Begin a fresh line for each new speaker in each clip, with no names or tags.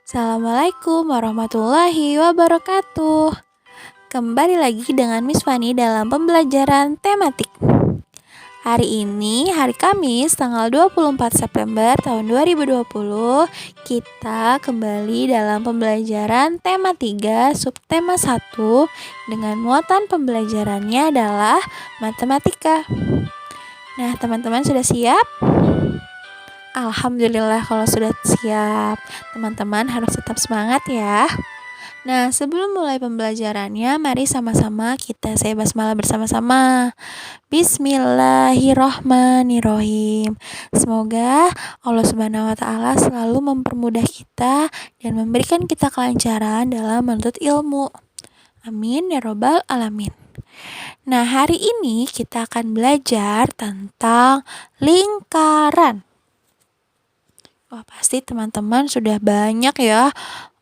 Assalamualaikum warahmatullahi wabarakatuh. Kembali lagi dengan Miss Fani dalam pembelajaran tematik. Hari ini, hari Kamis, tanggal 24 September tahun 2020, kita kembali dalam pembelajaran tema 3, subtema 1, dengan muatan pembelajarannya adalah matematika. Nah, teman-teman sudah siap? Alhamdulillah kalau sudah siap. Teman-teman harus tetap semangat ya. Nah, sebelum mulai pembelajarannya, mari sama-sama saya basmalah bersama-sama. Bismillahirrohmanirrohim. Semoga Allah Subhanahu wa Ta'ala selalu mempermudah kita dan memberikan kita kelancaran dalam menuntut ilmu. Amin ya robbal alamin. Nah, hari ini kita akan belajar tentang lingkaran. Wah, pasti teman-teman sudah banyak ya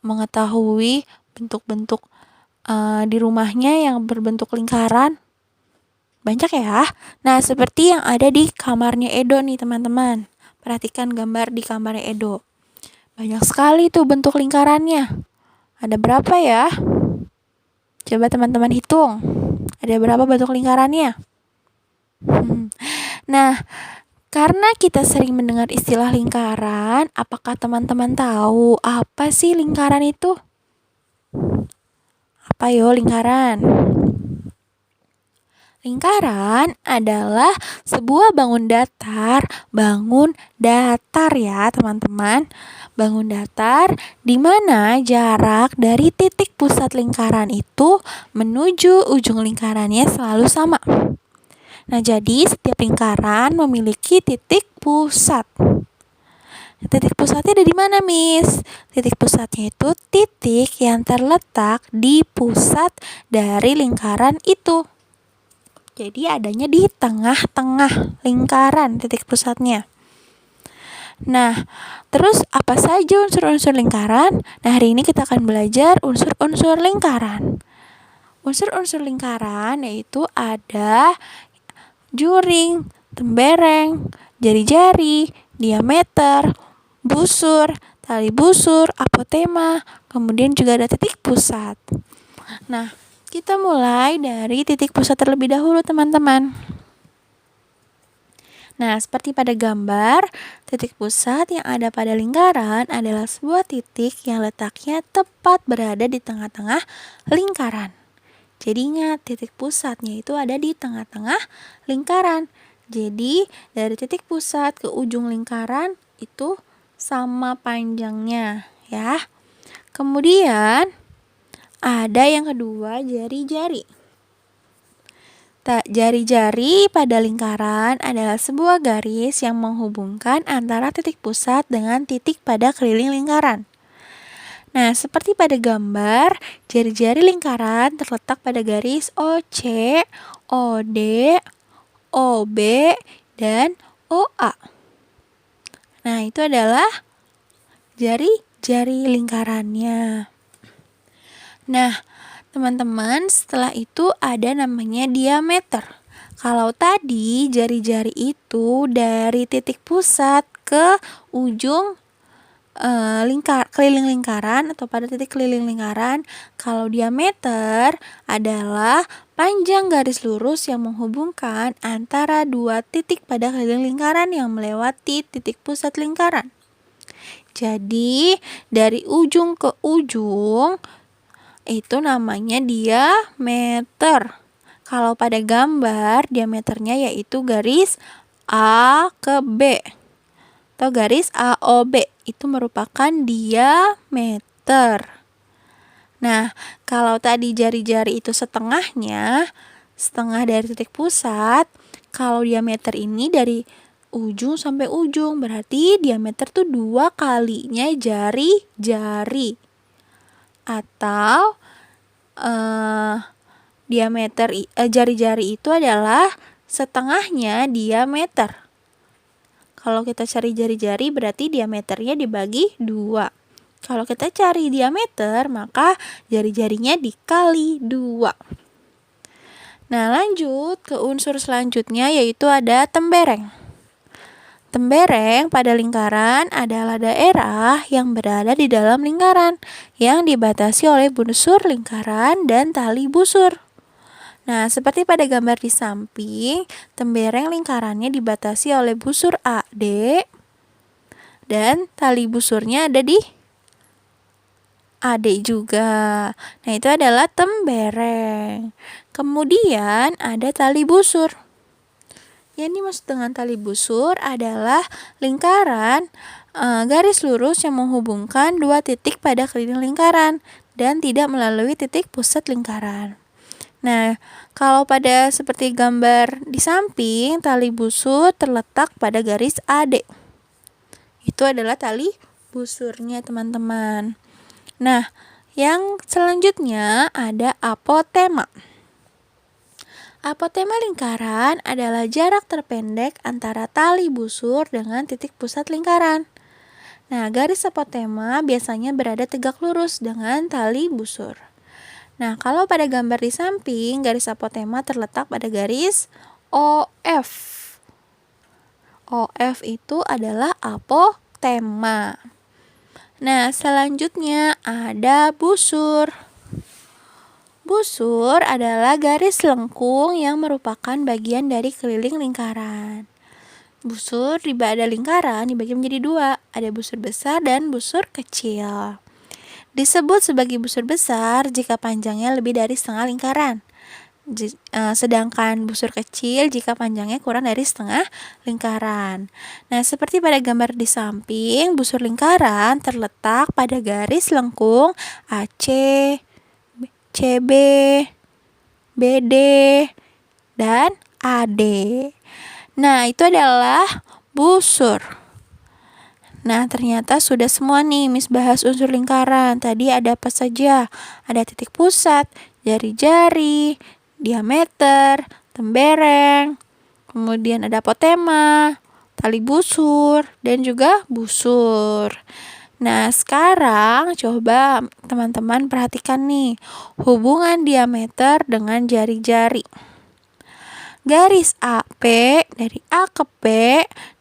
mengetahui bentuk-bentuk di rumahnya yang berbentuk lingkaran. Banyak ya. Nah, seperti yang ada di kamarnya Edo nih teman-teman. Perhatikan gambar di kamarnya Edo. Banyak sekali tuh bentuk lingkarannya. Ada berapa ya? Coba teman-teman hitung. Ada berapa bentuk lingkarannya? Nah, karena kita sering mendengar istilah lingkaran, apakah teman-teman tahu apa sih lingkaran itu? Apa yo lingkaran? Lingkaran adalah sebuah bangun datar ya teman-teman. Bangun datar di mana jarak dari titik pusat lingkaran itu menuju ujung lingkarannya selalu sama. Nah, jadi setiap lingkaran memiliki titik pusat. Titik pusatnya ada di mana, Miss? Titik pusatnya itu titik yang terletak di pusat dari lingkaran itu. Jadi adanya di tengah-tengah lingkaran titik pusatnya. Nah, terus apa saja unsur-unsur lingkaran? Nah, hari ini kita akan belajar unsur-unsur lingkaran. Unsur-unsur lingkaran yaitu ada juring, tembereng, jari-jari, diameter, busur, tali busur, apotema, kemudian juga ada titik pusat. Nah, kita mulai dari titik pusat terlebih dahulu teman-teman. Nah, seperti pada gambar, titik pusat yang ada pada lingkaran adalah sebuah titik yang letaknya tepat berada di tengah-tengah lingkaran. Jadi ingat, titik pusatnya itu ada di tengah-tengah lingkaran. Jadi dari titik pusat ke ujung lingkaran itu sama panjangnya ya. Kemudian ada yang kedua, jari-jari. Jari-jari pada lingkaran adalah sebuah garis yang menghubungkan antara titik pusat dengan titik pada keliling lingkaran. Nah, seperti pada gambar, jari-jari lingkaran terletak pada garis OC, OD, OB, dan OA. Nah, itu adalah jari-jari lingkarannya. Nah, teman-teman, setelah itu ada namanya diameter. Kalau tadi jari-jari itu dari titik pusat ke ujung keliling lingkaran atau pada titik keliling lingkaran. Kalau diameter adalah panjang garis lurus yang menghubungkan antara dua titik pada keliling lingkaran yang melewati titik pusat lingkaran. Jadi dari ujung ke ujung itu namanya diameter. Kalau pada gambar diameternya yaitu garis A ke B atau garis AOB, itu merupakan diameter. Nah, kalau tadi jari-jari itu setengah dari titik pusat, kalau diameter ini dari ujung sampai ujung, berarti diameter tuh 2 kalinya jari-jari. Atau diameter jari-jari itu adalah setengahnya diameter. Kalau kita cari jari-jari berarti diameternya dibagi 2. Kalau kita cari diameter maka jari-jarinya dikali 2. Nah, lanjut ke unsur selanjutnya yaitu ada tembereng. Tembereng pada lingkaran adalah daerah yang berada di dalam lingkaran yang dibatasi oleh busur lingkaran dan tali busur. Nah, seperti pada gambar di samping, tembereng lingkarannya dibatasi oleh busur AD dan tali busurnya ada di AD juga. Nah, itu adalah tembereng. Kemudian ada tali busur. Yang dimaksud dengan tali busur adalah lingkaran garis lurus yang menghubungkan dua titik pada keliling lingkaran dan tidak melalui titik pusat lingkaran. Nah, kalau pada seperti gambar di samping, tali busur terletak pada garis AD. Itu adalah tali busurnya, teman-teman. Nah, yang selanjutnya ada apotema. Apotema lingkaran adalah jarak terpendek antara tali busur dengan titik pusat lingkaran. Nah, garis apotema biasanya berada tegak lurus dengan tali busur. Nah, kalau pada gambar di samping, garis apotema terletak pada garis OF. OF itu adalah apotema. Nah, selanjutnya ada busur. Busur adalah garis lengkung yang merupakan bagian dari keliling lingkaran. Busur pada lingkaran dibagi menjadi dua, ada busur besar dan busur kecil. Disebut sebagai busur besar jika panjangnya lebih dari setengah lingkaran. Sedangkan busur kecil jika panjangnya kurang dari setengah lingkaran. Nah, seperti pada gambar di samping, busur lingkaran terletak pada garis lengkung AC, CB, BD, dan AD. Nah, itu adalah busur. Nah, ternyata sudah semua nih Miss bahas unsur lingkaran. Tadi ada apa saja? Ada titik pusat, jari-jari, diameter, tembereng, kemudian ada apotema, tali busur, dan juga busur. Nah, sekarang coba teman-teman perhatikan nih hubungan diameter dengan jari-jari. Garis AP dari A ke P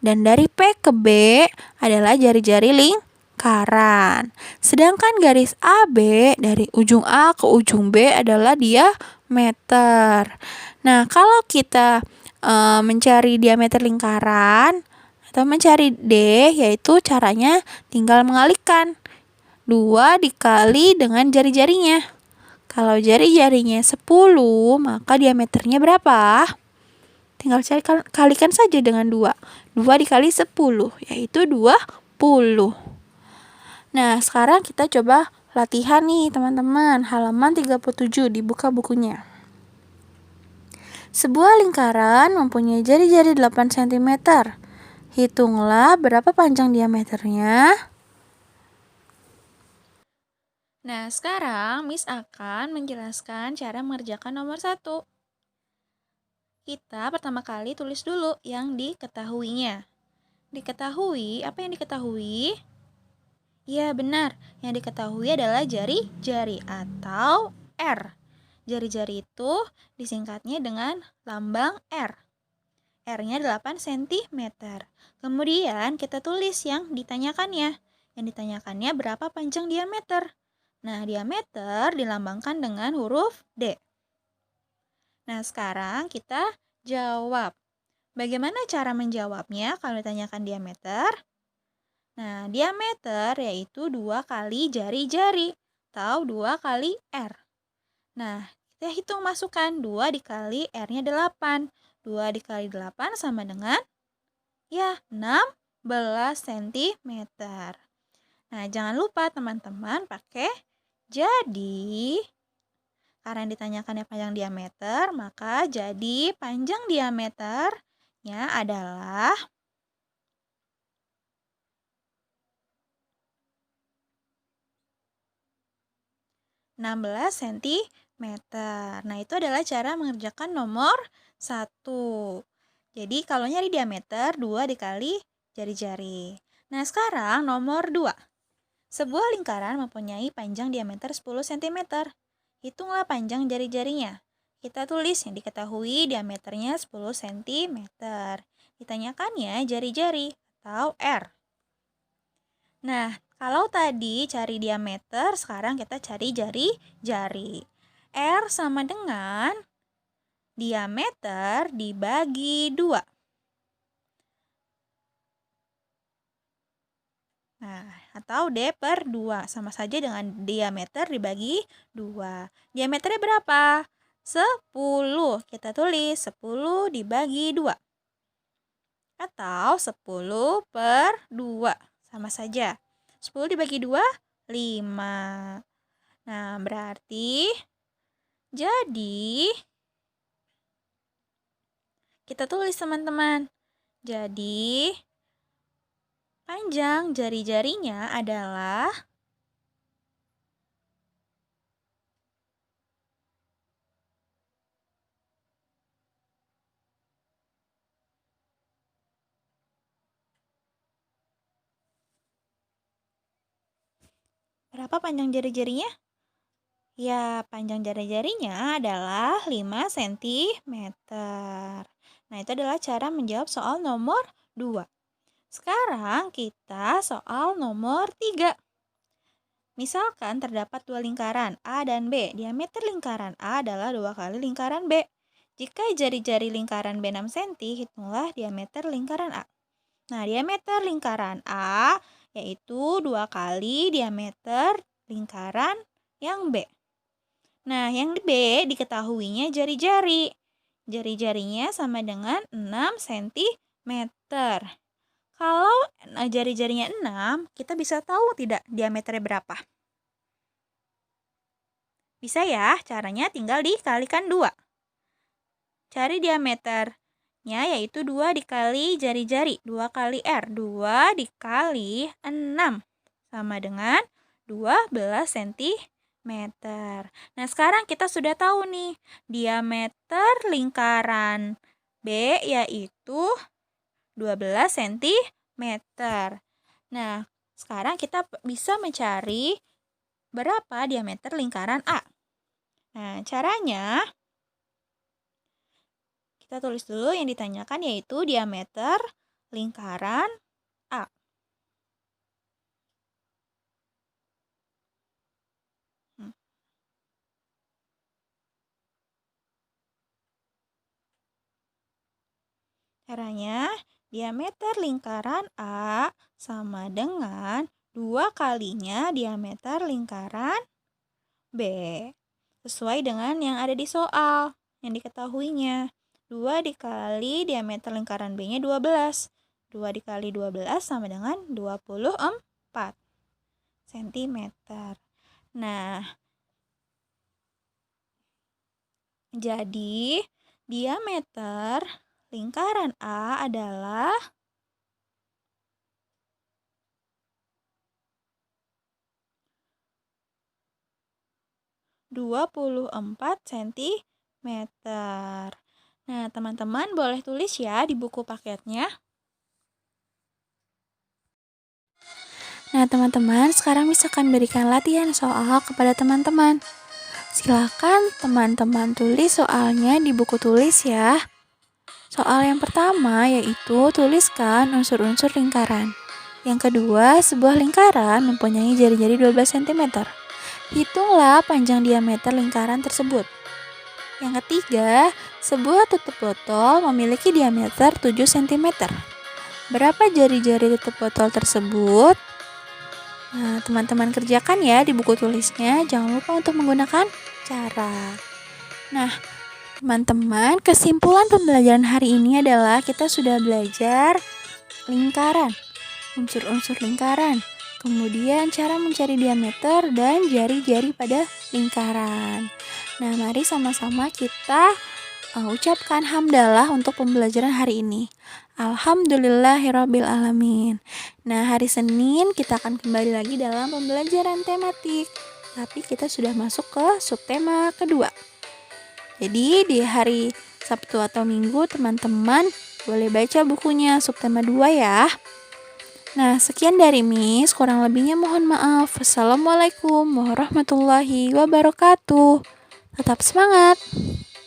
dan dari P ke B adalah jari-jari lingkaran. Sedangkan garis AB dari ujung A ke ujung B adalah diameter. Nah, kalau kita mencari diameter lingkaran atau mencari D, yaitu caranya tinggal mengalihkan 2 dikali dengan jari-jarinya. Kalau jari-jarinya 10, maka diameternya berapa? Tinggal kalikan saja dengan 2. 2 dikali 10, yaitu 20. Nah, sekarang kita coba latihan nih teman-teman. Halaman 37, dibuka bukunya. Sebuah lingkaran mempunyai jari-jari 8 cm. Hitunglah berapa panjang diameternya. Nah, sekarang Miss akan menjelaskan cara mengerjakan nomor 1. Kita pertama kali tulis dulu yang diketahuinya. Diketahui, apa yang diketahui? Ya, benar. Yang diketahui adalah jari-jari atau R. Jari-jari itu disingkatnya dengan lambang R. R-nya 8 cm. Kemudian kita tulis yang ditanyakannya. Yang ditanyakannya berapa panjang diameter. Nah, diameter dilambangkan dengan huruf D. Nah, sekarang kita jawab. Bagaimana cara menjawabnya kalau ditanyakan diameter? Nah, diameter yaitu 2 kali jari-jari atau 2 kali R. Nah, kita hitung masukkan 2 dikali R-nya 8. 2 dikali 8 sama dengan 16 cm. Nah, jangan lupa teman-teman pakai jadi. Karena yang ditanyakan panjang diameter, maka jadi panjang diameternya adalah 16 cm. Nah, itu adalah cara mengerjakan nomor 1. Jadi, kalau nyari diameter, 2 dikali jari-jari. Nah, sekarang nomor 2. Sebuah lingkaran mempunyai panjang diameter 10 cm. Hitunglah panjang jari-jarinya. Kita tulis yang diketahui diameternya 10 cm.
ditanyakannya jari-jari atau R. Nah, kalau tadi cari diameter, sekarang kita cari jari-jari. R sama dengan diameter dibagi 2. Nah, atau D/2 sama saja dengan diameter dibagi 2. Diameternya berapa? 10. Kita tulis 10 dibagi 2. Atau 10/2. Sama saja. 10 dibagi 2, 5. Nah, berarti jadi kita tulis teman-teman. Jadi panjang jari-jarinya adalah berapa panjang jari-jarinya? Ya, panjang jari-jarinya adalah 5 cm. Nah, itu adalah cara menjawab soal nomor 2. Sekarang kita soal nomor 3. Misalkan terdapat dua lingkaran A dan B. Diameter lingkaran A adalah 2 kali lingkaran B. Jika jari-jari lingkaran B 6 cm, hitunglah diameter lingkaran A. Nah, diameter lingkaran A yaitu 2 kali diameter lingkaran yang B. Nah, yang B diketahuinya jari-jari. Jari-jarinya sama dengan 6 cm. Kalau jari-jarinya 6, kita bisa tahu tidak diameternya berapa? Bisa ya, caranya tinggal dikalikan 2. Cari diameternya yaitu 2 dikali jari-jari, 2 kali R, 2 dikali 6 sama dengan 12 cm. Nah, sekarang kita sudah tahu nih, diameter lingkaran B yaitu 12 cm. Nah, sekarang kita bisa mencari berapa diameter lingkaran A. Nah, caranya kita tulis dulu yang ditanyakan yaitu diameter lingkaran A. Caranya, diameter lingkaran A sama dengan 2 kalinya diameter lingkaran B. Sesuai dengan yang ada di soal, yang diketahuinya. 2 dikali diameter lingkaran B-nya 12. 2 dikali 12 sama dengan 24 cm. Nah, jadi diameter lingkaran A adalah 24 cm. Nah, teman-teman boleh tulis ya di buku paketnya.
Nah, teman-teman, sekarang misalkan berikan latihan soal kepada teman-teman. Silakan teman-teman tulis soalnya di buku tulis ya. Soal yang pertama yaitu tuliskan unsur-unsur lingkaran. Yang kedua, sebuah lingkaran mempunyai jari-jari 12 cm. Hitunglah panjang diameter lingkaran tersebut. Yang ketiga, sebuah tutup botol memiliki diameter 7 cm. Berapa jari-jari tutup botol tersebut? Nah, teman-teman kerjakan ya di buku tulisnya. Jangan lupa untuk menggunakan cara. Nah, teman-teman, kesimpulan pembelajaran hari ini adalah kita sudah belajar lingkaran, unsur-unsur lingkaran, kemudian cara mencari diameter dan jari-jari pada lingkaran. Nah, mari sama-sama kita ucapkan hamdalah untuk pembelajaran hari ini. Alhamdulillahirabbil alamin. Nah, hari Senin kita akan kembali lagi dalam pembelajaran tematik. Tapi kita sudah masuk ke subtema kedua. Jadi di hari Sabtu atau Minggu teman-teman boleh baca bukunya subtema 2 ya. Nah, sekian dari Miss, kurang lebihnya mohon maaf. Wassalamualaikum warahmatullahi wabarakatuh. Tetap semangat.